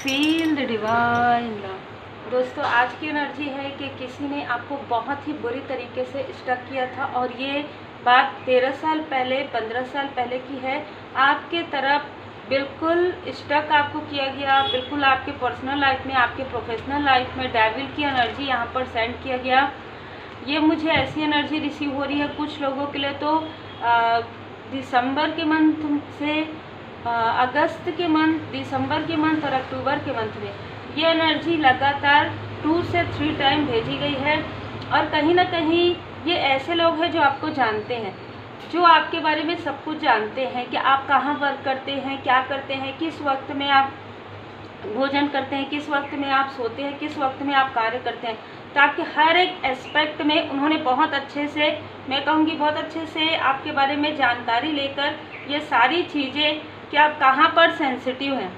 Feel the divine love. दोस्तों, आज की एनर्जी है कि किसी ने आपको बहुत ही बुरी तरीके से स्टक किया था और ये बात 13 साल पहले 15 साल पहले की है। आपके तरफ बिल्कुल स्टक आपको किया गया, बिल्कुल आपके पर्सनल लाइफ में, आपके प्रोफेशनल लाइफ में डेविल की एनर्जी यहाँ पर सेंड किया गया। ये मुझे ऐसी एनर्जी रिसीव हो रही है कुछ लोगों के लिए तो दिसंबर के मंथ से अगस्त के मंथ, दिसंबर के मंथ और अक्टूबर के मंथ में ये एनर्जी लगातार 2 से 3 टाइम भेजी गई है। और कहीं ना कहीं ये ऐसे लोग हैं जो आपको जानते हैं, जो आपके बारे में सब कुछ जानते हैं कि आप कहाँ वर्क करते हैं, क्या करते हैं, किस वक्त में आप भोजन करते हैं, किस वक्त में आप सोते हैं, किस वक्त में आप कार्य करते हैं। तो आपके हर एक एस्पेक्ट में उन्होंने बहुत अच्छे से, मैं कहूँगी बहुत अच्छे से आपके बारे में जानकारी लेकर ये सारी चीज़ें कि आप कहाँ पर सेंसिटिव हैं,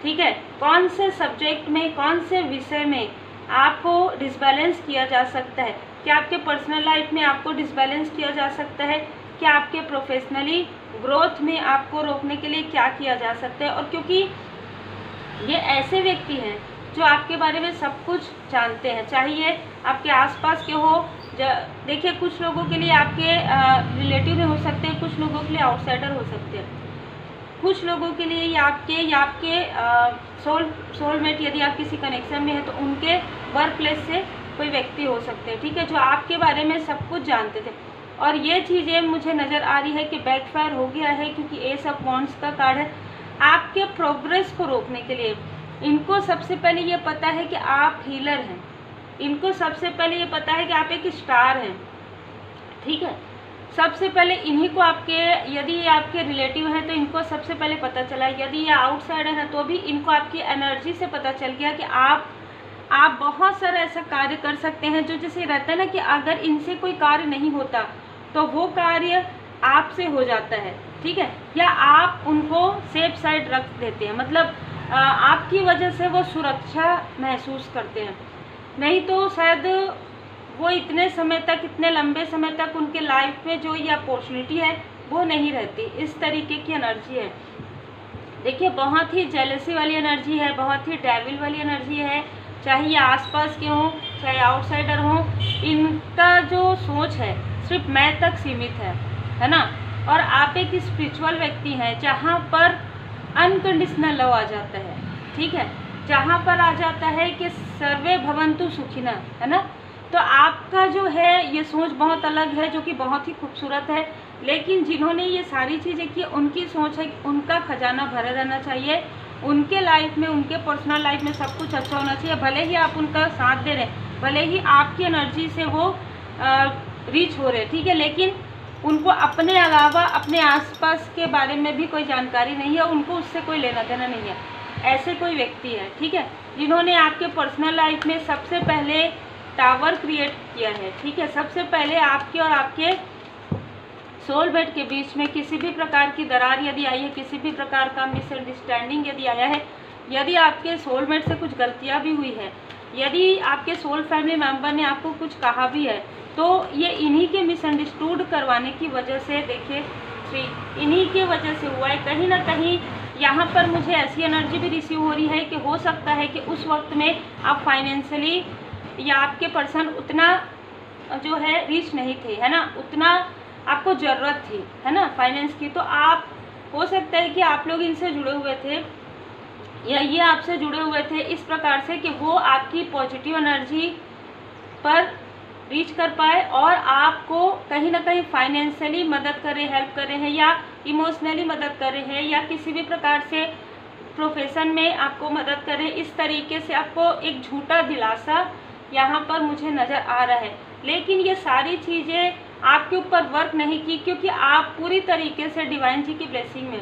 ठीक है, कौन से सब्जेक्ट में, कौन से विषय में आपको डिसबैलेंस किया जा सकता है, क्या आपके पर्सनल लाइफ में आपको डिसबैलेंस किया जा सकता है, क्या आपके प्रोफेशनली ग्रोथ में आपको रोकने के लिए क्या किया जा सकता है। और क्योंकि ये ऐसे व्यक्ति हैं जो आपके बारे में सब कुछ जानते हैं, चाहे ये आपके आसपास के हो। देखिए, कुछ लोगों के लिए आपके रिलेटिव में हो सकते हैं, कुछ लोगों के लिए आउटसाइडर हो सकते हैं, कुछ लोगों के लिए या आपके सोलमेट, यदि आप किसी कनेक्शन में हैं तो उनके वर्क प्लेस से कोई व्यक्ति हो सकते हैं, ठीक है, जो आपके बारे में सब कुछ जानते थे। और ये चीज़ें मुझे नज़र आ रही है कि बैकफायर हो गया है, क्योंकि एस ऑफ वांड्स का कार्ड है। आपके प्रोग्रेस को रोकने के लिए इनको सबसे पहले ये पता है कि आप हीलर हैं, इनको सबसे पहले ये पता है कि आप एक स्टार हैं, ठीक है। सबसे पहले इन्हीं को आपके, यदि ये आपके रिलेटिव हैं तो इनको सबसे पहले पता चला, यदि ये आउटसाइडर हैं तो भी इनको आपकी एनर्जी से पता चल गया कि आप बहुत सारा ऐसा कार्य कर सकते हैं जो जैसे रहता है ना कि अगर इनसे कोई कार्य नहीं होता तो वो कार्य आपसे हो जाता है, ठीक है, या आप उनको सेफ साइड रख देते हैं, मतलब आपकी वजह से वो सुरक्षा महसूस करते हैं। नहीं तो शायद वो इतने समय तक, इतने लंबे समय तक उनके लाइफ में जो ये अपॉर्चुनिटी है वो नहीं रहती। इस तरीके की एनर्जी है। देखिए, बहुत ही जेलसी वाली एनर्जी है, बहुत ही डेविल वाली एनर्जी है, चाहे ये आसपास के हों चाहे आउटसाइडर हों। इनका जो सोच है सिर्फ मैं तक सीमित है ना। और आप एक स्पिरिचुअल व्यक्ति हैं जहाँ पर अनकंडीशनल लव आ जाता है, ठीक है, जहाँ पर आ जाता है कि सर्वे भवन्तु सुखिनः, है ना। तो आपका जो है ये सोच बहुत अलग है, जो कि बहुत ही खूबसूरत है। लेकिन जिन्होंने ये सारी चीज़ें की, उनकी सोच है कि उनका खजाना भरा रहना चाहिए, उनके लाइफ में, उनके पर्सनल लाइफ में सब कुछ अच्छा होना चाहिए। भले ही आप उनका साथ दे रहे हैं, भले ही आपकी एनर्जी से वो रीच हो रहे, ठीक है, लेकिन उनको अपने अलावा अपने आसपास के बारे में भी कोई जानकारी नहीं है, उनको उससे कोई लेना देना नहीं है। ऐसे कोई व्यक्ति है, ठीक है, जिन्होंने आपके पर्सनल लाइफ में सबसे पहले टावर क्रिएट किया है, ठीक है। सबसे पहले आपके और आपके सोलमेट के बीच में किसी भी प्रकार की दरार यदि आई है, किसी भी प्रकार का मिसअंडरस्टैंडिंग यदि आया है, यदि आपके सोलमेट से कुछ गलतियां भी हुई है, यदि आपके सोल फैमिली मेंबर ने आपको कुछ कहा भी है, तो ये इन्हीं के मिसअंडरस्टूड करवाने की वजह से, देखिए 3, इन्हीं के वजह से हुआ है। कहीं ना कहीं यहाँ पर मुझे ऐसी एनर्जी भी रिसीव हो रही है कि हो सकता है कि उस वक्त में आप फाइनेंशियली या आपके पर्सन उतना जो है रीच नहीं थे, है ना, उतना आपको ज़रूरत थी, है ना, फाइनेंस की। तो आप, हो सकता है कि आप लोग इनसे जुड़े हुए थे या ये आपसे जुड़े हुए थे इस प्रकार से कि वो आपकी पॉजिटिव एनर्जी पर रीच कर पाए और आपको कहीं ना कहीं फाइनेंशियली मदद कर रहे, हेल्प कर रहे हैं, या इमोशनली मदद कर रहे हैं, या किसी भी प्रकार से प्रोफेशन में आपको मदद कर रहे हैं। इस तरीके से आपको एक झूठा दिलासा यहाँ पर मुझे नज़र आ रहा है। लेकिन ये सारी चीज़ें आपके ऊपर वर्क नहीं की, क्योंकि आप पूरी तरीके से डिवाइन जी की ब्लेसिंग में।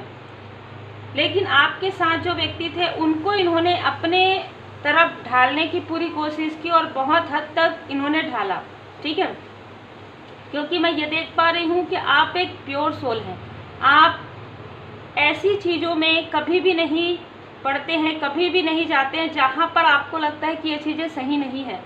लेकिन आपके साथ जो व्यक्ति थे उनको इन्होंने अपने तरफ ढालने की पूरी कोशिश की और बहुत हद तक इन्होंने ढाला, ठीक है, क्योंकि मैं ये देख पा रही हूँ कि आप एक प्योर सोल हैं। आप ऐसी चीज़ों में कभी भी नहीं पढ़ते हैं, कभी भी नहीं जाते हैं जहाँ पर आपको लगता है कि ये चीज़ें सही नहीं है।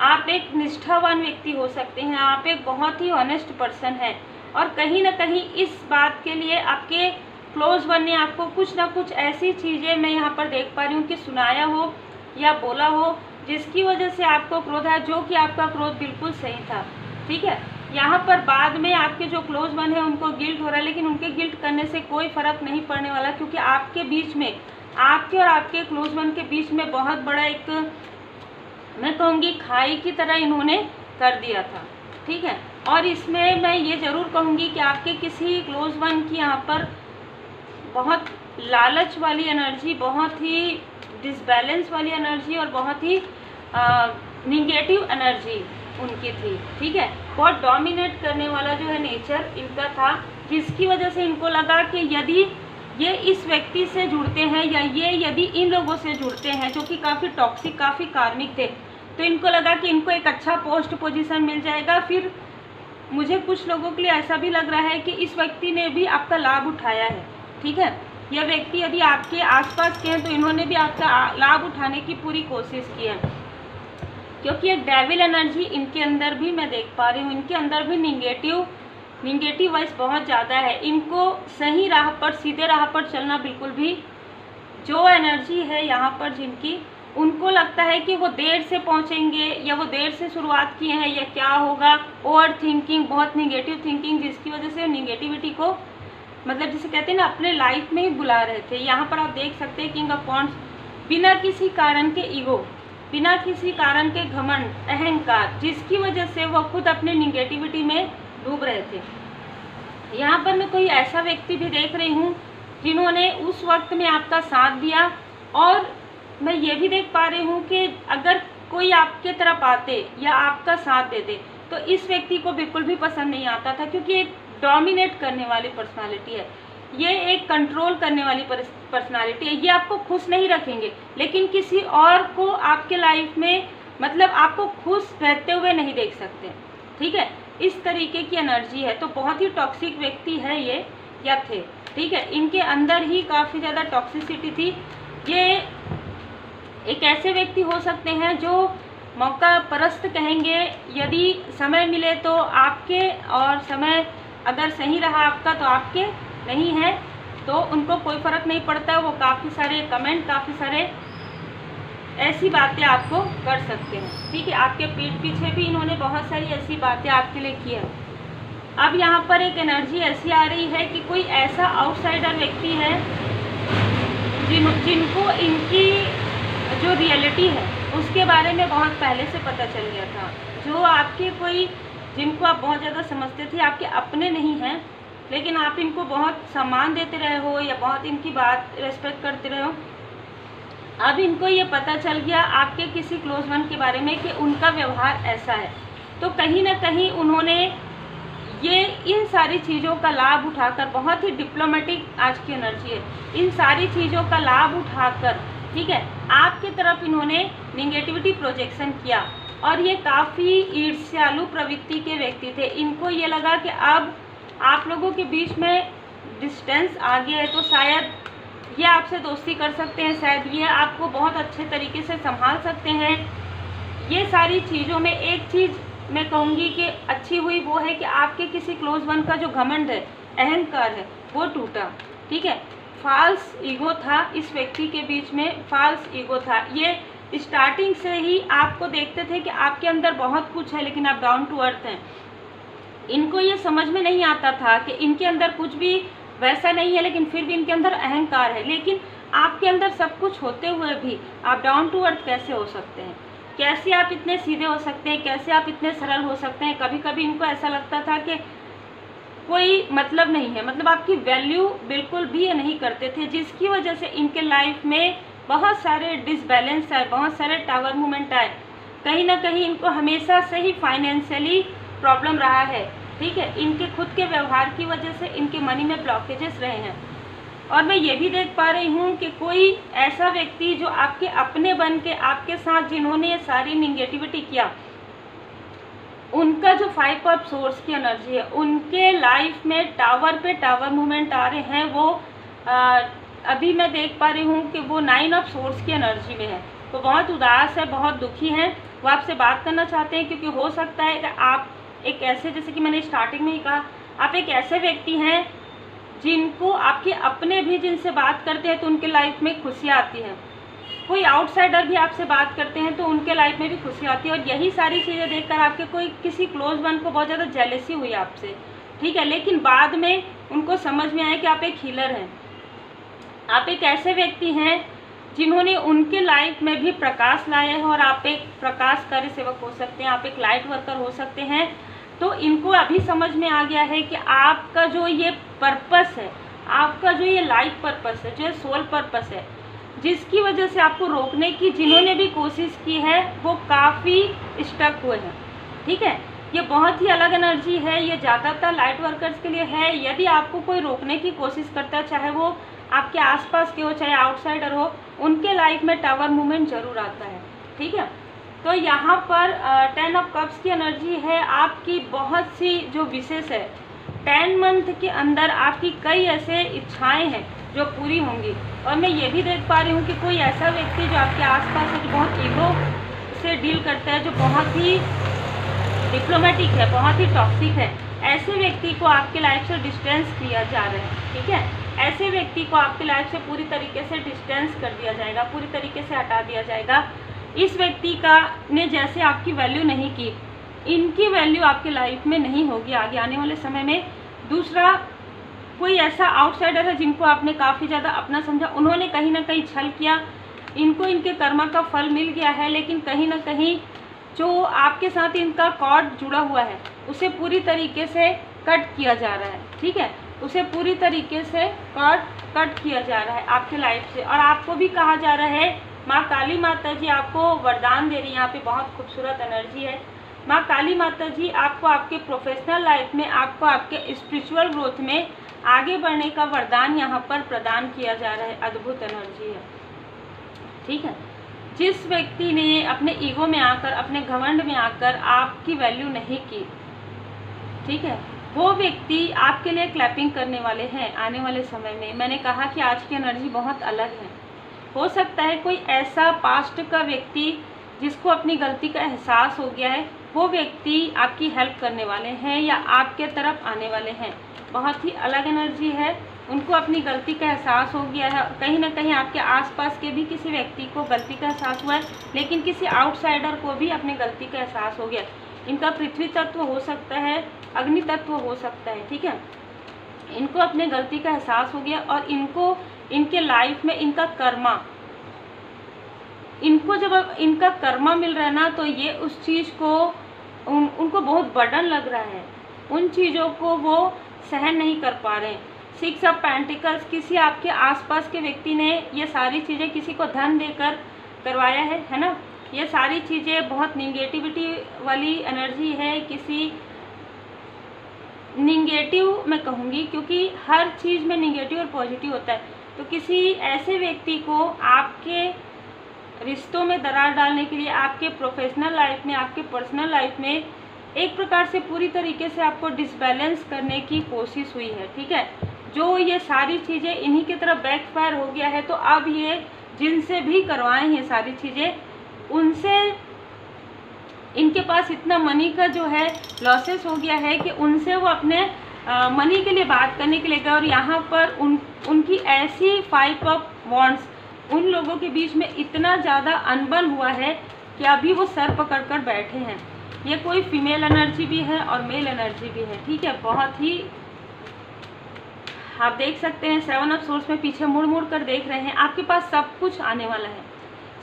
आप एक निष्ठावान व्यक्ति हो सकते हैं, आप एक बहुत ही ऑनेस्ट पर्सन हैं, और कहीं ना कहीं इस बात के लिए आपके क्लोज वन ने आपको कुछ ना कुछ ऐसी चीज़ें मैं यहाँ पर देख पा रही हूँ कि सुनाया हो या बोला हो जिसकी वजह से आपको क्रोध आया, जो कि आपका क्रोध बिल्कुल सही था। ठीक है, यहाँ पर बाद में आपके जो क्लोज वन है उनको गिल्ट हो रहा है, लेकिन उनके गिल्ट करने से कोई फ़र्क नहीं पड़ने वाला, क्योंकि आपके बीच में, आपके और आपके क्लोज वन के बीच में बहुत बड़ा एक, मैं कहूँगी खाई की तरह इन्होंने कर दिया था। ठीक है, और इसमें मैं ये ज़रूर कहूँगी कि आपके किसी क्लोज वन की यहाँ पर बहुत लालच वाली एनर्जी, बहुत ही डिसबैलेंस वाली एनर्जी और बहुत ही निगेटिव एनर्जी उनकी थी। ठीक है, बहुत डोमिनेट करने वाला जो है नेचर इनका था, जिसकी वजह से इनको लगा कि यदि ये इस व्यक्ति से जुड़ते हैं या ये यदि इन लोगों से जुड़ते हैं जो कि काफ़ी टॉक्सिक, काफ़ी कार्मिक थे, तो इनको लगा कि इनको एक अच्छा पोस्ट पोजीशन मिल जाएगा। फिर मुझे कुछ लोगों के लिए ऐसा भी लग रहा है कि इस व्यक्ति ने भी आपका लाभ उठाया है। ठीक है, यह व्यक्ति यदि आपके आसपास के हैं तो इन्होंने भी आपका लाभ उठाने की पूरी कोशिश की है, क्योंकि एक डेविल एनर्जी इनके अंदर भी मैं देख पा रही हूँ। इनके अंदर भी निगेटिव वाइज बहुत ज़्यादा है। इनको सही राह पर, सीधे राह पर चलना बिल्कुल भी, जो एनर्जी है यहाँ पर जिनकी, उनको लगता है कि वो देर से पहुँचेंगे या वो देर से शुरुआत किए हैं या क्या होगा। ओवर थिंकिंग, बहुत निगेटिव थिंकिंग, जिसकी वजह से निगेटिविटी को, मतलब जिसे कहते हैं ना, अपने लाइफ में ही बुला रहे थे। यहाँ पर आप देख सकते हैं किंग ऑफ वॉन्ड्स, बिना किसी कारण के ईगो, बिना किसी कारण के घमंड, अहंकार, जिसकी वजह से वो खुद अपने निगेटिविटी में डूब रहे थे। यहाँ पर मैं कोई ऐसा व्यक्ति भी देख रही हूँ जिन्होंने उस वक्त में आपका साथ दिया, और मैं ये भी देख पा रही हूँ कि अगर कोई आपके तरफ आते या आपका साथ देते तो इस व्यक्ति को बिल्कुल भी पसंद नहीं आता था, क्योंकि एक डोमिनेट करने वाली पर्सनालिटी है, ये एक कंट्रोल करने वाली पर्सनालिटी है। ये आपको खुश नहीं रखेंगे, लेकिन किसी और को आपके लाइफ में, मतलब आपको खुश रहते हुए नहीं देख सकते। ठीक है, इस तरीके की एनर्जी है। तो बहुत ही टॉक्सिक व्यक्ति है ये, या थे। ठीक है, इनके अंदर ही काफ़ी ज़्यादा टॉक्सिसिटी थी। ये एक ऐसे व्यक्ति हो सकते हैं जो मौका परस्त कहेंगे, यदि समय मिले तो आपके, और समय अगर सही रहा आपका तो आपके, नहीं है तो उनको कोई फ़र्क नहीं पड़ता। वो काफ़ी सारे कमेंट, काफ़ी सारे ऐसी बातें आपको कर सकते हैं। ठीक है, आपके पीठ पीछे भी इन्होंने बहुत सारी ऐसी बातें आपके लिए की है। अब यहाँ पर एक एनर्जी ऐसी आ रही है कि कोई ऐसा आउटसाइडर व्यक्ति है जिनको इनकी जो रियलिटी है उसके बारे में बहुत पहले से पता चल गया था। जो आपके कोई, जिनको आप बहुत ज़्यादा समझते थे, आपके अपने नहीं हैं, लेकिन आप इनको बहुत सम्मान देते रहे हो या बहुत इनकी बात रेस्पेक्ट करते रहे हो, अब इनको ये पता चल गया आपके किसी क्लोज वन के बारे में कि उनका व्यवहार ऐसा है। तो कहीं ना कहीं उन्होंने ये इन सारी चीज़ों का लाभ उठाकर, बहुत ही डिप्लोमेटिक आज की एनर्जी है, इन सारी चीज़ों का लाभ उठाकर, ठीक है, आपके तरफ इन्होंने निगेटिविटी प्रोजेक्शन किया। और ये काफ़ी ईर्ष्यालु प्रवृत्ति के व्यक्ति थे। इनको ये लगा कि अब आप लोगों के बीच में डिस्टेंस आ गया है, तो शायद ये आपसे दोस्ती कर सकते हैं, शायद ये आपको बहुत अच्छे तरीके से संभाल सकते हैं। ये सारी चीज़ों में एक चीज़ मैं कहूँगी कि अच्छी हुई, वो है कि आपके किसी क्लोज वन का जो घमंड है, अहंकार है, वो टूटा। ठीक है, फॉल्स ईगो था इस व्यक्ति के बीच में, फॉल्स ईगो था। ये स्टार्टिंग से ही आपको देखते थे कि आपके अंदर बहुत कुछ है, लेकिन आप डाउन टू अर्थ हैं। इनको ये समझ में नहीं आता था कि इनके अंदर कुछ भी वैसा नहीं है, लेकिन फिर भी इनके अंदर अहंकार है। लेकिन आपके अंदर सब कुछ होते हुए भी आप डाउन टू अर्थ कैसे हो सकते हैं? कैसे आप इतने सीधे हो सकते हैं? कैसे आप इतने सरल हो सकते हैं? कभी कभी इनको ऐसा लगता था कि कोई मतलब नहीं है, मतलब आपकी वैल्यू बिल्कुल भी ये नहीं करते थे, जिसकी वजह से इनके लाइफ में बहुत सारे डिसबैलेंस आए, बहुत सारे टावर मूवमेंट आए। कहीं ना कहीं इनको हमेशा से ही फाइनेंशियली प्रॉब्लम रहा है। ठीक है, इनके खुद के व्यवहार की वजह से इनके मनी में ब्लॉकेजेस रहे हैं। और मैं ये भी देख पा रही हूँ कि कोई ऐसा व्यक्ति जो आपके अपने बन के आपके साथ, जिन्होंने ये सारी निगेटिविटी किया, उनका जो 5 ऑफ सोर्स की एनर्जी है, उनके लाइफ में टावर पे टावर मूवमेंट आ रहे हैं। वो अभी मैं देख पा रही हूँ कि वो 9 ऑफ सोर्स की एनर्जी में है। वो बहुत उदास है, बहुत दुखी हैं, वो आपसे बात करना चाहते हैं, क्योंकि हो सकता है कि आप एक ऐसे, जैसे कि मैंने स्टार्टिंग में ही कहा, आप एक ऐसे व्यक्ति हैं जिनको आपके अपने भी जिनसे बात करते हैं तो उनके लाइफ में खुशियाँ आती हैं, कोई आउटसाइडर भी आपसे बात करते हैं तो उनके लाइफ में भी खुशी आती है। और यही सारी चीज़ें देखकर आपके कोई किसी क्लोज वन को बहुत ज़्यादा जेलसी हुई आपसे, ठीक है, लेकिन बाद में उनको समझ में आया कि आप एक हीलर हैं, आप एक ऐसे व्यक्ति हैं जिन्होंने उनके लाइफ में भी प्रकाश लाया है और आप एक प्रकाश कार्य सेवक हो सकते हैं, आप एक लाइट वर्कर हो सकते हैं। तो इनको अभी समझ में आ गया है कि आपका जो ये पर्पस है, आपका जो ये लाइफ पर्पस है, जो सोल पर्पस है, जिसकी वजह से आपको रोकने की जिन्होंने भी कोशिश की है वो काफ़ी स्टक हुए हैं, ठीक है। ये बहुत ही अलग एनर्जी है, ये ज़्यादातर लाइट वर्कर्स के लिए है। यदि आपको कोई रोकने की कोशिश करता है, चाहे वो आपके आसपास के हो चाहे आउटसाइडर हो, उनके लाइफ में टावर मूवमेंट जरूर आता है, ठीक है। तो यहाँ पर 10 ऑफ कप्स की एनर्जी है, आपकी बहुत सी जो विशेष है 10 मंथ के अंदर आपकी कई ऐसे इच्छाएं हैं जो पूरी होंगी। और मैं ये भी देख पा रही हूँ कि कोई ऐसा व्यक्ति जो आपके आसपास है, जो बहुत ईगो से डील करता है, जो बहुत ही डिप्लोमेटिक है, बहुत ही टॉक्सिक है, ऐसे व्यक्ति को आपके लाइफ से डिस्टेंस किया जा रहा है, ठीक है। ऐसे व्यक्ति को आपकी लाइफ से पूरी तरीके से डिस्टेंस कर दिया जाएगा, पूरी तरीके से हटा दिया जाएगा। इस व्यक्ति का ने जैसे आपकी वैल्यू नहीं की, इनकी वैल्यू आपकी लाइफ में नहीं होगी आगे आने वाले समय में। दूसरा, कोई ऐसा आउटसाइडर है जिनको आपने काफ़ी ज़्यादा अपना समझा, उन्होंने कहीं ना कहीं छल किया, इनको इनके कर्मा का फल मिल गया है, लेकिन कहीं ना कहीं जो आपके साथ इनका कॉर्ड जुड़ा हुआ है उसे पूरी तरीके से कट किया जा रहा है, ठीक है, उसे पूरी तरीके से कट किया जा रहा है आपके लाइफ से। और आपको भी कहा जा रहा है, माँ काली माता जी आपको वरदान दे रही है, यहाँ पे बहुत खूबसूरत एनर्जी है। माँ काली माता जी आपको आपके प्रोफेशनल लाइफ में, आपको आपके स्पिरिचुअल ग्रोथ में आगे बढ़ने का वरदान यहाँ पर प्रदान किया जा रहा है। अद्भुत एनर्जी है, ठीक है। जिस व्यक्ति ने अपने ईगो में आकर, अपने घमंड में आकर आपकी वैल्यू नहीं की, ठीक है, वो व्यक्ति आपके लिए क्लैपिंग करने वाले हैं आने वाले समय में। मैंने कहा कि आज की एनर्जी बहुत अलग है। हो सकता है कोई ऐसा पास्ट का व्यक्ति जिसको अपनी गलती का एहसास हो गया है, वो व्यक्ति आपकी हेल्प करने वाले हैं या आपके तरफ आने वाले हैं। बहुत ही अलग एनर्जी है, उनको अपनी गलती का एहसास हो गया है। कहीं ना कहीं आपके आसपास के भी किसी व्यक्ति को गलती का एहसास हुआ है, लेकिन किसी आउटसाइडर को भी अपनी गलती का एहसास हो गया। इनका पृथ्वी तत्व हो सकता है, अग्नि तत्व हो सकता है, ठीक है। इनको अपने गलती का एहसास हो गया और इनको इनके लाइफ में इनका कर्मा, इनको जब इनका कर्मा मिल रहा है ना, तो ये उस चीज़ को उनको बहुत बर्डन लग रहा है, उन चीज़ों को वो सहन नहीं कर पा रहे हैं। 6 ऑफ पेंटिकल्स, किसी आपके आसपास के व्यक्ति ने ये सारी चीज़ें किसी को धन देकर करवाया है ना। ये सारी चीज़ें बहुत निगेटिविटी वाली एनर्जी है, किसी निगेटिव मैं कहूँगी, क्योंकि हर चीज़ में निगेटिव और पॉजिटिव होता है। तो किसी ऐसे व्यक्ति को आपके रिश्तों में दरार डालने के लिए, आपके प्रोफेशनल लाइफ में, आपके पर्सनल लाइफ में एक प्रकार से पूरी तरीके से आपको डिसबैलेंस करने की कोशिश हुई है, ठीक है। जो ये सारी चीज़ें इन्हीं की तरफ बैकफायर हो गया है, तो अब ये जिनसे भी करवाएं ये सारी चीज़ें, उनसे इनके पास इतना मनी का जो है लॉसेस हो गया है कि उनसे वो अपने मनी के लिए बात करने के लिए गए, और यहाँ पर उनकी ऐसी 5 ऑफ वॉन्ड्स, उन लोगों के बीच में इतना ज़्यादा अनबन हुआ है कि अभी वो सर पकड़कर बैठे हैं। ये कोई फीमेल एनर्जी भी है और मेल एनर्जी भी है, ठीक है। बहुत ही आप देख सकते हैं 7 ऑफ सोर्स में पीछे मुड़ मुड़ कर देख रहे हैं। आपके पास सब कुछ आने वाला है।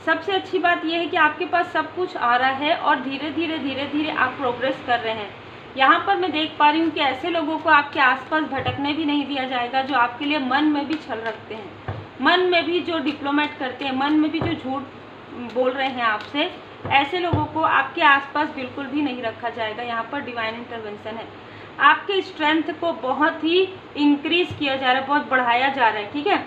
सबसे अच्छी बात यह है कि आपके पास सब कुछ आ रहा है और धीरे धीरे आप प्रोग्रेस कर रहे हैं। यहाँ पर मैं देख पा रही हूँ कि ऐसे लोगों को आपके आसपास भटकने भी नहीं दिया जाएगा जो आपके लिए मन में भी छल रखते हैं, मन में भी जो डिप्लोमेट करते हैं, मन में भी जो झूठ बोल रहे हैं आपसे, ऐसे लोगों को आपके आसपास बिल्कुल भी नहीं रखा जाएगा। यहाँ पर डिवाइन इंटरवेंशन है। आपके स्ट्रेंथ को बहुत ही इंक्रीज किया जा रहा है, बहुत बढ़ाया जा रहा है, ठीक है।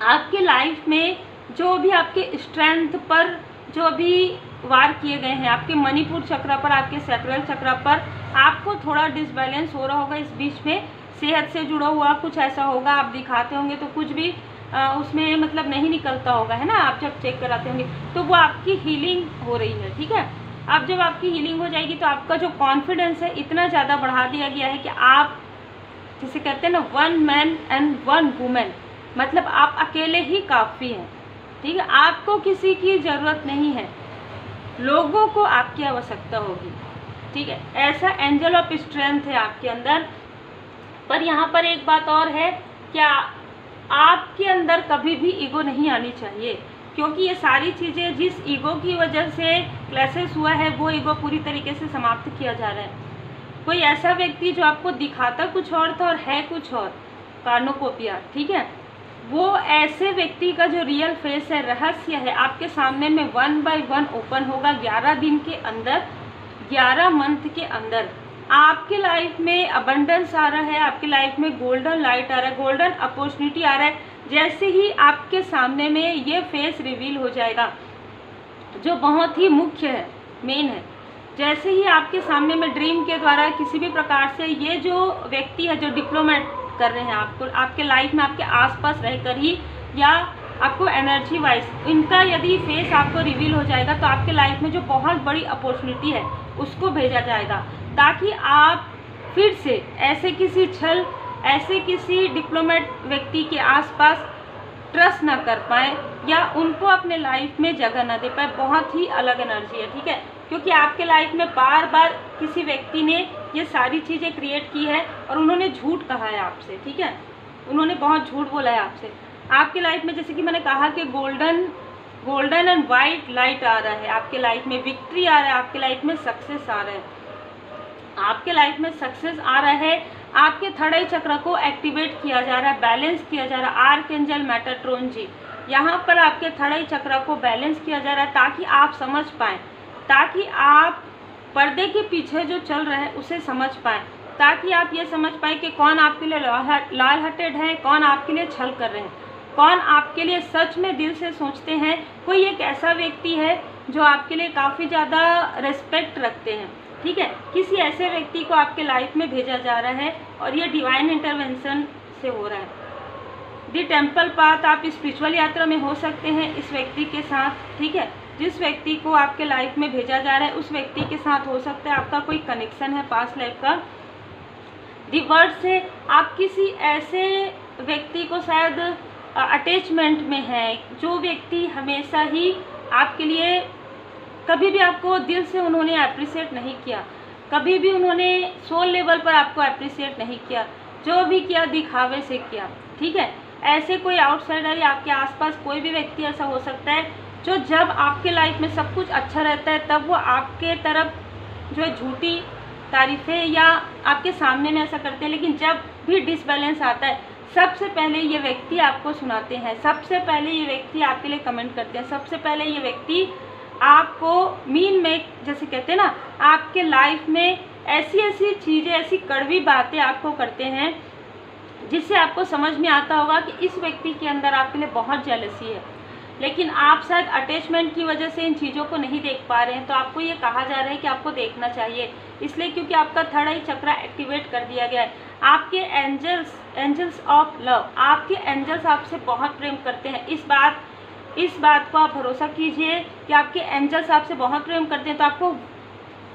आपके लाइफ में जो भी आपके स्ट्रेंथ पर जो भी वार किए गए हैं, आपके मणिपुर चक्र पर, आपके सैक्रल चक्र पर आपको थोड़ा डिसबैलेंस हो रहा होगा। इस बीच में सेहत से जुड़ा हुआ कुछ ऐसा होगा, आप दिखाते होंगे तो कुछ भी उसमें मतलब नहीं निकलता होगा, है ना। आप जब चेक कराते होंगे तो वो आपकी हीलिंग हो रही है, ठीक है। अब जब आपकी हीलिंग हो जाएगी तो आपका जो कॉन्फिडेंस है इतना ज़्यादा बढ़ा दिया गया है कि आप जिसे कहते हैं ना one man and one women, मतलब आप अकेले ही काफ़ी हैं, ठीक है। आपको किसी की ज़रूरत नहीं है, लोगों को आपकी आवश्यकता होगी, ठीक है। ऐसा एंजल ऑफ स्ट्रेंथ है आपके अंदर। पर यहाँ पर एक बात और है, क्या आपके अंदर कभी भी ईगो नहीं आनी चाहिए, क्योंकि ये सारी चीज़ें जिस ईगो की वजह से क्लैशेस हुआ है वो ईगो पूरी तरीके से समाप्त किया जा रहा है। कोई ऐसा व्यक्ति जो आपको दिखाता कुछ और था और है कुछ और, कार्नोकोपिया, ठीक है, वो ऐसे व्यक्ति का जो रियल फेस है, रहस्य है, आपके सामने में 1 बाय 1 ओपन होगा 11 दिन के अंदर, 11 मंथ के अंदर। आपके लाइफ में अबंडेंस आ रहा है, आपके लाइफ में गोल्डन लाइट आ रहा है, गोल्डन अपॉर्चुनिटी आ रहा है। जैसे ही आपके सामने में ये फेस रिवील हो जाएगा जो बहुत ही मुख्य है, मेन है, जैसे ही आपके सामने में ड्रीम के द्वारा किसी भी प्रकार से ये जो व्यक्ति है जो डिप्लोमेट कर रहे हैं आपको, आपके लाइफ में आपके आसपास रहकर ही या आपको एनर्जी वाइज इनका यदि फेस आपको रिवील हो जाएगा तो आपके लाइफ में जो बहुत बड़ी अपॉर्चुनिटी है उसको भेजा जाएगा, ताकि आप फिर से ऐसे किसी छल, ऐसे किसी डिप्लोमेट व्यक्ति के आसपास ट्रस्ट ना कर पाए या उनको अपने लाइफ में जगह ना दे पाए। बहुत ही अलग एनर्जी है, ठीक है, क्योंकि आपके लाइफ में बार बार किसी व्यक्ति ने ये सारी चीज़ें क्रिएट की है और उन्होंने झूठ कहा है आपसे, ठीक है, उन्होंने बहुत झूठ बोला है आपसे। आपके लाइफ में जैसे कि मैंने कहा कि गोल्डन एंड वाइट लाइट आ रहा है, आपके लाइफ में विक्ट्री आ रहा है, आपके लाइफ में सक्सेस आ रहा है, आपके लाइफ में सक्सेस आ रहा है। आपके थर्ड आई चक्र को एक्टिवेट किया जा रहा है, बैलेंस किया जा रहा है। आर्कएंजल मेटाट्रॉन जी, यहाँ पर आपके थर्ड आई चक्र को बैलेंस किया जा रहा है ताकि आप समझ पाएँ, ताकि आप पर्दे के पीछे जो चल रहा है उसे समझ पाएँ, ताकि आप ये समझ पाएँ कि कौन आपके लिए लॉयल हार्टेड है, कौन आपके लिए छल कर रहे हैं, कौन आपके लिए सच में दिल से सोचते हैं। कोई एक ऐसा व्यक्ति है जो आपके लिए काफ़ी ज़्यादा रिस्पेक्ट रखते हैं, ठीक है, किसी ऐसे व्यक्ति को आपके लाइफ में भेजा जा रहा है और ये डिवाइन इंटरवेंशन से हो रहा है। दी टेम्पल पाथ, आप स्पिरिचुअल यात्रा में हो सकते हैं इस व्यक्ति के साथ, ठीक है, जिस व्यक्ति को आपके लाइफ में भेजा जा रहा है उस व्यक्ति के साथ हो सकता है आपका कोई कनेक्शन है पास्ट लाइफ का। दी वर्ड से आप किसी ऐसे व्यक्ति को शायद अटैचमेंट में है, जो व्यक्ति हमेशा ही आपके लिए, कभी भी आपको दिल से उन्होंने अप्रिशिएट नहीं किया, कभी भी उन्होंने सोल लेवल पर आपको अप्रिशिएट नहीं किया, जो भी किया दिखावे से किया, ठीक है। ऐसे कोई आउटसाइडर या आपके आसपास कोई भी व्यक्ति ऐसा हो सकता है जो जब आपके लाइफ में सब कुछ अच्छा रहता है तब वो आपके तरफ जो है झूठी तारीफ़ें या आपके सामने में ऐसा करते हैं, लेकिन जब भी डिसबैलेंस आता है सबसे पहले ये व्यक्ति आपको सुनाते हैं, सबसे पहले ये व्यक्ति आपके लिए कमेंट करते हैं, सबसे पहले ये व्यक्ति आपको मीन में, जैसे कहते हैं ना, आपके लाइफ में ऐसी ऐसी चीज़ें, ऐसी कड़वी बातें आपको करते हैं जिससे आपको समझ में आता होगा कि इस व्यक्ति के अंदर आपके लिए बहुत जेलसी है, लेकिन आप शायद अटैचमेंट की वजह से इन चीज़ों को नहीं देख पा रहे हैं। तो आपको ये कहा जा रहा है कि आपको देखना चाहिए, इसलिए क्योंकि आपका थर्ड आई चक्र एक्टिवेट कर दिया गया है। आपके एंजल्स ऑफ लव, आपके एंजल्स आपसे बहुत प्रेम करते हैं। इस बात को आप भरोसा कीजिए कि आपके एंजल्स आपसे बहुत प्रेम करते हैं, तो आपको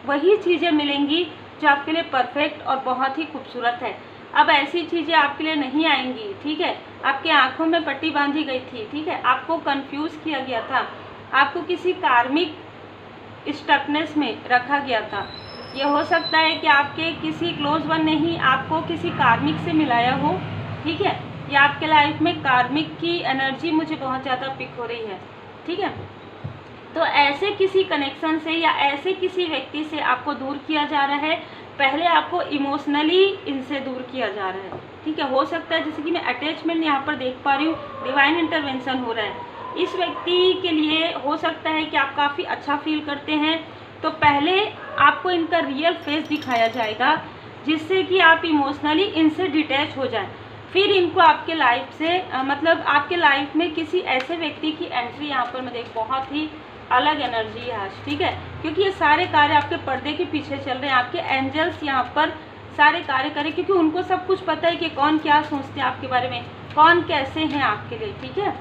वही चीज़ें मिलेंगी जो आपके लिए परफेक्ट और बहुत ही खूबसूरत है। अब ऐसी चीज़ें आपके लिए नहीं आएंगी, ठीक है। आपके आंखों में पट्टी बांधी गई थी, ठीक है, आपको कंफ्यूज किया गया था, आपको किसी कार्मिक स्टकनेस में रखा गया था। ये हो सकता है कि आपके किसी क्लोज वन ने ही आपको किसी कार्मिक से मिलाया हो, ठीक है, या आपके लाइफ में कार्मिक की एनर्जी मुझे बहुत ज़्यादा पिक हो रही है, ठीक है। तो ऐसे किसी कनेक्शन से या ऐसे किसी व्यक्ति से आपको दूर किया जा रहा है। पहले आपको इमोशनली इनसे दूर किया जा रहा है, ठीक है। हो सकता है जैसे कि मैं अटैचमेंट यहाँ पर देख पा रही हूँ, डिवाइन इंटरवेंशन हो रहा है। इस व्यक्ति के लिए हो सकता है कि आप काफ़ी अच्छा फील करते हैं, तो पहले आपको इनका रियल फेस दिखाया जाएगा जिससे कि आप इमोशनली इनसे डिटैच हो जाएं। फिर इनको आपके लाइफ से मतलब आपके लाइफ में किसी ऐसे व्यक्ति की एंट्री यहाँ पर मैं देख, बहुत ही अलग एनर्जी है आज, ठीक है, क्योंकि ये सारे कार्य आपके पर्दे के पीछे चल रहे हैं। आपके एंजल्स यहाँ पर सारे कार्य करें, क्योंकि उनको सब कुछ पता है कि कौन क्या सोचते हैं आपके बारे में, कौन कैसे हैं आपके लिए, ठीक है।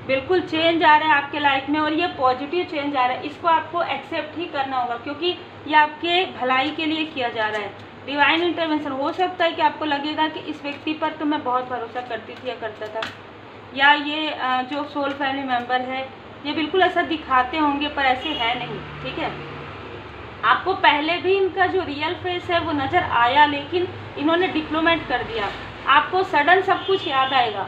बिल्कुल चेंज आ रहा है आपके लाइफ में और ये पॉजिटिव चेंज आ रहा है। इसको आपको एक्सेप्ट ही करना होगा, क्योंकि ये आपके भलाई के लिए किया जा रहा है। Divine intervention. हो सकता है कि आपको लगेगा कि इस व्यक्ति पर तो मैं बहुत भरोसा करती थी या करता था, या ये जो सोल फैमिली मेम्बर है ये बिल्कुल ऐसा दिखाते होंगे पर ऐसे है नहीं, ठीक है। आपको पहले भी इनका जो रियल फेस है वो नज़र आया, लेकिन इन्होंने डिप्लोमेट कर दिया। आपको सडन सब कुछ याद आएगा,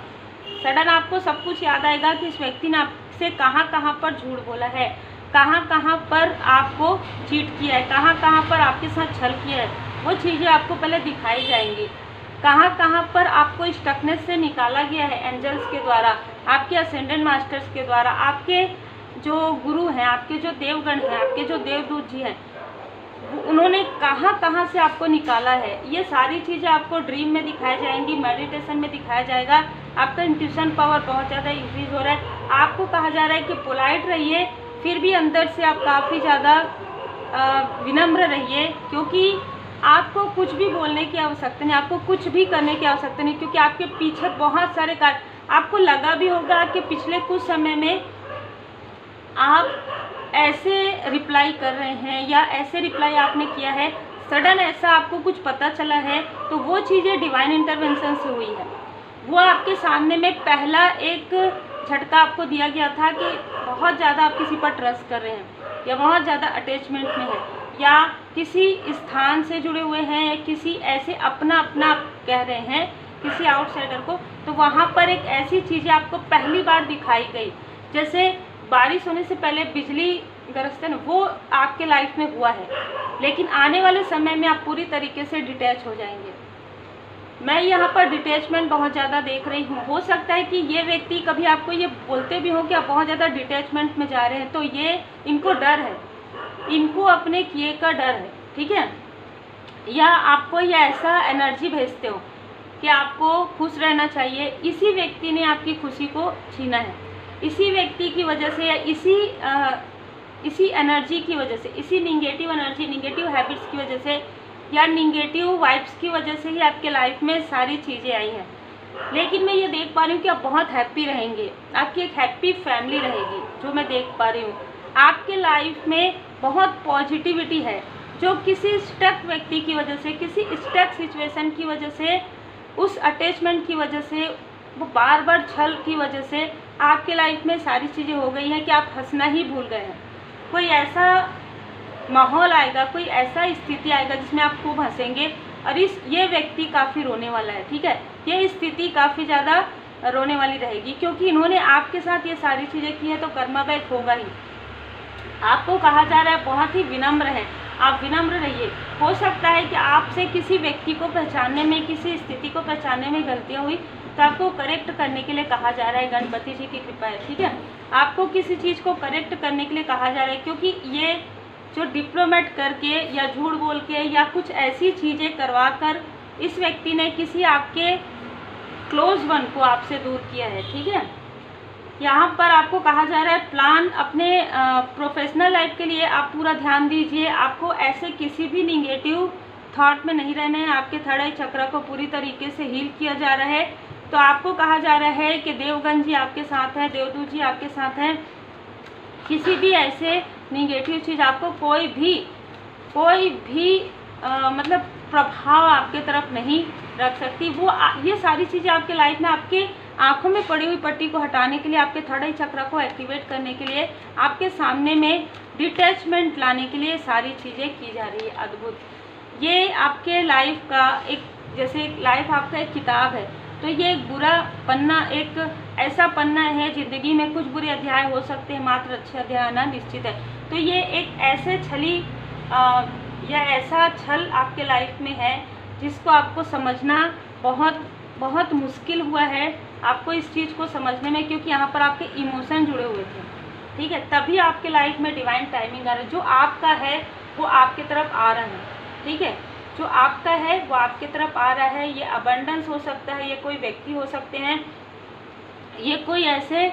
सडन आपको सब कुछ याद आएगा कि इस व्यक्ति ने आपसे कहाँ कहाँ पर झूठ बोला है, कहाँ कहाँ पर आपको चीट किया है, कहाँ कहाँ पर आपके साथ छल किया है, वो चीज़ें आपको पहले दिखाई जाएंगी। कहाँ कहाँ पर आपको स्टकनेस से निकाला गया है एंजल्स के द्वारा, आपके असेंडेंट मास्टर्स के द्वारा, आपके जो गुरु हैं, आपके जो देवगण हैं, आपके जो देवदूत जी हैं, उन्होंने कहाँ कहाँ से आपको निकाला है। ये सारी चीज़ें आपको ड्रीम में दिखाई जाएंगी, मेडिटेशन में दिखाया जाएगा। आपका इंट्यूशन पावर बहुत ज़्यादा इंक्रीज हो रहा है। आपको कहा जा रहा है कि पोलाइट रहिए, फिर भी अंदर से आप काफ़ी ज़्यादा विनम्र रहिए, क्योंकि आपको कुछ भी बोलने की आवश्यकता नहीं, आपको कुछ भी करने की आवश्यकता नहीं, क्योंकि आपके पीछे बहुत सारे कार्य। आपको लगा भी होगा कि पिछले कुछ समय में आप ऐसे रिप्लाई कर रहे हैं या ऐसे रिप्लाई आपने किया है, सडन ऐसा आपको कुछ पता चला है, तो वो चीज़ें डिवाइन इंटरवेंशन से हुई है। वो आपके सामने में पहला एक झटका आपको दिया गया था कि बहुत ज़्यादा आप किसी पर ट्रस्ट कर रहे हैं या बहुत ज़्यादा अटैचमेंट में है या किसी स्थान से जुड़े हुए हैं या किसी ऐसे अपना कह रहे हैं किसी आउटसाइडर को, तो वहाँ पर एक ऐसी चीज़ें आपको पहली बार दिखाई गई। जैसे बारिश होने से पहले बिजली गरजते ना, वो आपके लाइफ में हुआ है, लेकिन आने वाले समय में आप पूरी तरीके से डिटैच हो जाएंगे। मैं यहाँ पर डिटैचमेंट बहुत ज़्यादा देख रही हूँ। हो सकता है कि ये व्यक्ति कभी आपको ये बोलते भी हो कि आप बहुत ज़्यादा डिटैचमेंट में जा रहे हैं, तो ये इनको डर है, इनको अपने किए का डर है, ठीक है। या आपको ये ऐसा एनर्जी भेजते हो कि आपको खुश रहना चाहिए, इसी व्यक्ति ने आपकी खुशी को छीना है, इसी व्यक्ति की वजह से या इसी एनर्जी की वजह से, इसी निगेटिव एनर्जी, निगेटिव हैबिट्स की वजह से या निगेटिव वाइब्स की वजह से ही आपके लाइफ में सारी चीज़ें आई हैं। लेकिन मैं ये देख पा रही हूँ कि आप बहुत हैप्पी रहेंगे, आपकी एक हैप्पी फैमिली रहेगी, जो मैं देख पा रही हूँ। आपके लाइफ में बहुत पॉजिटिविटी है, जो किसी स्टक व्यक्ति की वजह से, किसी स्टक सिचुएशन की वजह से, उस अटैचमेंट की वजह से, वो बार बार छल की वजह से आपके लाइफ में सारी चीज़ें हो गई हैं कि आप हंसना ही भूल गए हैं। कोई ऐसा माहौल आएगा, कोई ऐसा स्थिति आएगा जिसमें आप खूब हंसेंगे, और ये व्यक्ति काफ़ी रोने वाला है, ठीक है। ये स्थिति काफ़ी ज़्यादा रोने वाली रहेगी, क्योंकि इन्होंने आपके साथ ये सारी चीज़ें की है, तो कर्मा बैक होगा ही। आपको कहा जा रहा है बहुत ही विनम्र है, आप विनम्र रहिए। हो सकता है कि आपसे किसी व्यक्ति को पहचानने में, किसी स्थिति को पहचानने में गलतियाँ हुई, तो आपको करेक्ट करने के लिए कहा जा रहा है, गणपति जी की कृपा है, ठीक है। आपको किसी चीज़ को करेक्ट करने के लिए कहा जा रहा है, क्योंकि ये जो डिप्लोमेट करके या झूठ बोल के या कुछ ऐसी चीज़ें करवा कर इस व्यक्ति ने किसी आपके क्लोज वन को आपसे दूर किया है, ठीक है। यहाँ पर आपको कहा जा रहा है प्लान अपने प्रोफेशनल लाइफ के लिए आप पूरा ध्यान दीजिए। आपको ऐसे किसी भी निगेटिव थॉट में नहीं रहना है। आपके थर्ड आई चक्र को पूरी तरीके से हील किया जा रहा है। तो आपको कहा जा रहा है कि देवगण जी आपके साथ हैं, देवदूत जी आपके साथ हैं। किसी भी ऐसे निगेटिव चीज़ आपको कोई भी मतलब प्रभाव आपके तरफ नहीं रख सकती। वो ये सारी चीज़ें आपके लाइफ में आपके आंखों में पड़ी हुई पट्टी को हटाने के लिए, आपके थर्ड आई चक्र को एक्टिवेट करने के लिए, आपके सामने में डिटैचमेंट लाने के लिए सारी चीज़ें की जा रही है। अद्भुत। ये आपके लाइफ का एक, जैसे लाइफ आपका एक किताब है, तो ये एक बुरा पन्ना, एक ऐसा पन्ना है, ज़िंदगी में कुछ बुरे अध्याय हो सकते हैं, मात्र अच्छे अध्याय आना निश्चित है। तो ये एक ऐसे छली या ऐसा छल आपके लाइफ में है जिसको आपको समझना बहुत बहुत मुश्किल हुआ है आपको इस चीज़ को समझने में, क्योंकि यहाँ पर आपके इमोशन जुड़े हुए थे, ठीक है। तभी आपके लाइफ में डिवाइन टाइमिंग आ रहा है। जो आपका है वो आपके तरफ आ रहा है, ठीक है। जो आपका है वो आपके तरफ आ रहा है। ये अबंडेंस हो सकता है, ये कोई व्यक्ति हो सकते हैं, ये कोई ऐसे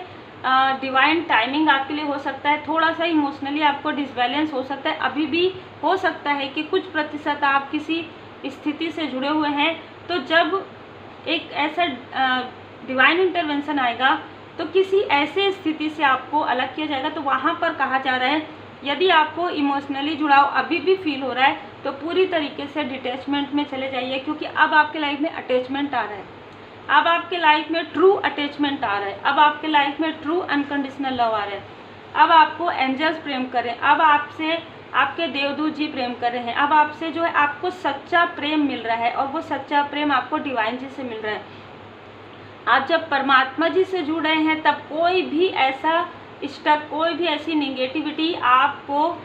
डिवाइन टाइमिंग आपके लिए हो सकता है। थोड़ा सा इमोशनली आपको डिसबैलेंस हो सकता है, अभी भी हो सकता है कि कुछ प्रतिशत आप किसी स्थिति से जुड़े हुए हैं। तो जब एक ऐसा डिवाइन इंटरवेंशन आएगा तो किसी ऐसे स्थिति से आपको अलग किया जाएगा। तो वहाँ पर कहा जा रहा है यदि आपको इमोशनली जुड़ाव अभी भी फील हो रहा है तो पूरी तरीके से डिटैचमेंट में चले जाइए, क्योंकि अब आपके लाइफ में अटैचमेंट आ रहा है, अब आपके लाइफ में ट्रू अटैचमेंट आ रहा है, अब आपके लाइफ में ट्रू अनकंडीशनल लव आ रहा है, अब आपको एंजल्स प्रेम कर रहे हैं, अब आपसे आपके देवदूत जी प्रेम कर रहे हैं, अब आपसे जो है आपको सच्चा प्रेम मिल रहा है, और वो सच्चा प्रेम आपको डिवाइन जी से मिल रहा है। आप जब परमात्मा जी से जुड़ रहे हैं तब कोई भी ऐसा स्टक, कोई भी ऐसी निगेटिविटी आपको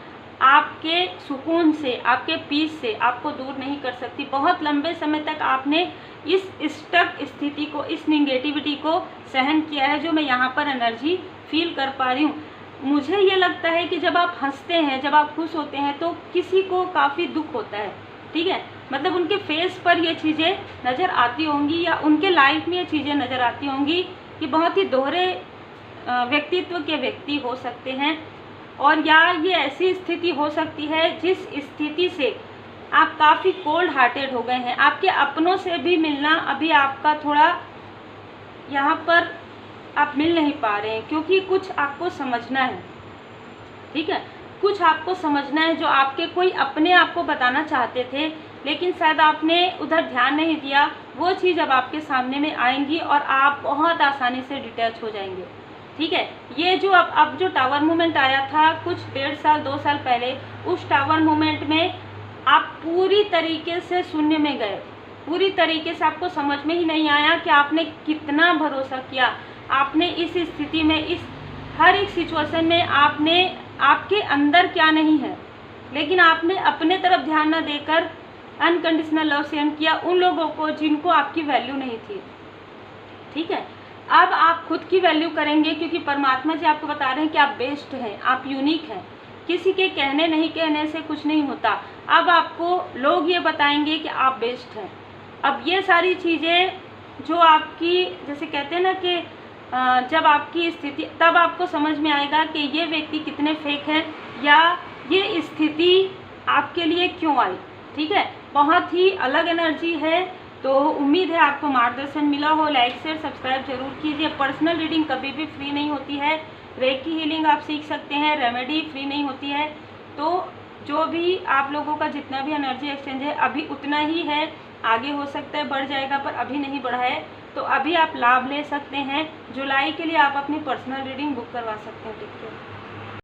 आपके सुकून से, आपके पीस से आपको दूर नहीं कर सकती। बहुत लंबे समय तक आपने इस स्टक स्थिति को, इस निगेटिविटी को सहन किया है, जो मैं यहाँ पर एनर्जी फील कर पा रही हूँ। मुझे ये लगता है कि जब आप हंसते हैं, जब आप खुश होते हैं, तो किसी को काफ़ी दुख होता है, ठीक है, मतलब उनके फेस पर ये चीज़ें नज़र आती होंगी, या उनके लाइफ में ये चीज़ें नज़र आती होंगी कि बहुत ही दोहरे व्यक्तित्व के व्यक्ति हो सकते हैं, और या ये ऐसी स्थिति हो सकती है जिस स्थिति से आप काफ़ी कोल्ड हार्टेड हो गए हैं। आपके अपनों से भी मिलना अभी आपका थोड़ा यहाँ पर आप मिल नहीं पा रहे हैं, क्योंकि कुछ आपको समझना है, ठीक है, कुछ आपको समझना है जो आपके कोई अपने आपको बताना चाहते थे, लेकिन शायद आपने उधर ध्यान नहीं दिया। वो चीज़ अब आपके सामने में आएंगी और आप बहुत आसानी से डिटैच हो जाएंगे, ठीक है। ये जो अब जो टावर मूवमेंट आया था कुछ 1.5 साल 2 साल पहले, उस टावर मूवमेंट में आप पूरी तरीके से शून्य में गए, पूरी तरीके से आपको समझ में ही नहीं आया कि आपने कितना भरोसा किया। आपने इस स्थिति में, इस हर एक सिचुएशन में आपने, आपके अंदर क्या नहीं है, लेकिन आपने अपने तरफ ध्यान न देकर अनकंडीशनल लव सेंड किया उन लोगों को जिनको आपकी वैल्यू नहीं थी, ठीक है। अब आप खुद की वैल्यू करेंगे, क्योंकि परमात्मा जी आपको बता रहे हैं कि आप बेस्ट हैं, आप यूनिक हैं, किसी के कहने नहीं कहने से कुछ नहीं होता। अब आपको लोग ये बताएंगे कि आप बेस्ट हैं। अब ये सारी चीज़ें जो आपकी, जैसे कहते हैं ना कि जब आपकी स्थिति, तब आपको समझ में आएगा कि ये व्यक्ति कितने फेक हैं, या ये स्थिति आपके लिए क्यों आई, ठीक है। बहुत ही अलग एनर्जी है, तो उम्मीद है आपको मार्गदर्शन मिला हो। लाइक शेयर सब्सक्राइब जरूर कीजिए। पर्सनल रीडिंग कभी भी फ्री नहीं होती है, रेकी हीलिंग आप सीख सकते हैं, रेमेडी फ्री नहीं होती है। तो जो भी आप लोगों का जितना भी एनर्जी एक्सचेंज है अभी उतना ही है, आगे हो सकता है बढ़ जाएगा, पर अभी नहीं बढ़ा है, तो अभी आप लाभ ले सकते हैं। जुलाई के लिए आप अपनी पर्सनल रीडिंग बुक करवा सकते हैं, ठीक है।